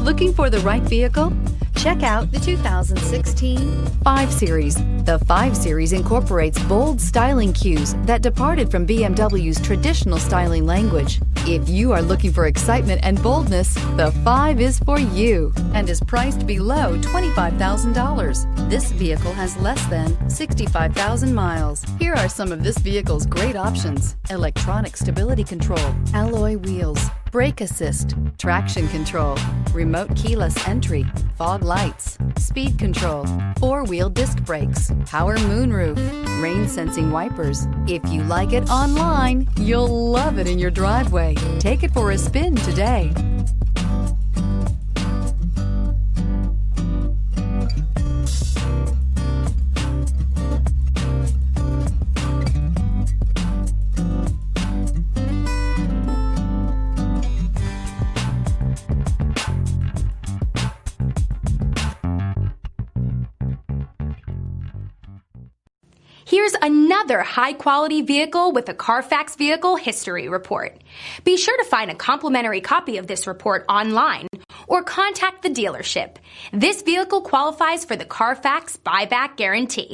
Looking for the right vehicle? Check out the 2016 5 Series. The 5 Series incorporates bold styling cues that departed from BMW's traditional styling language. If you are looking for excitement and boldness, the 5 is for you and is priced below $25,000. This vehicle has less than 65,000 miles. Here are some of this vehicle's great options: electronic stability control, alloy wheels, brake assist, traction control, remote keyless entry, fog lights, speed control, 4-wheel disc brakes, power moonroof, rain sensing wipers. If you like it online, you'll love it in your driveway. Take it for a spin today. Here's another high-quality vehicle with a Carfax Vehicle History Report. Be sure to find a complimentary copy of this report online or contact the dealership. This vehicle qualifies for the Carfax Buyback Guarantee.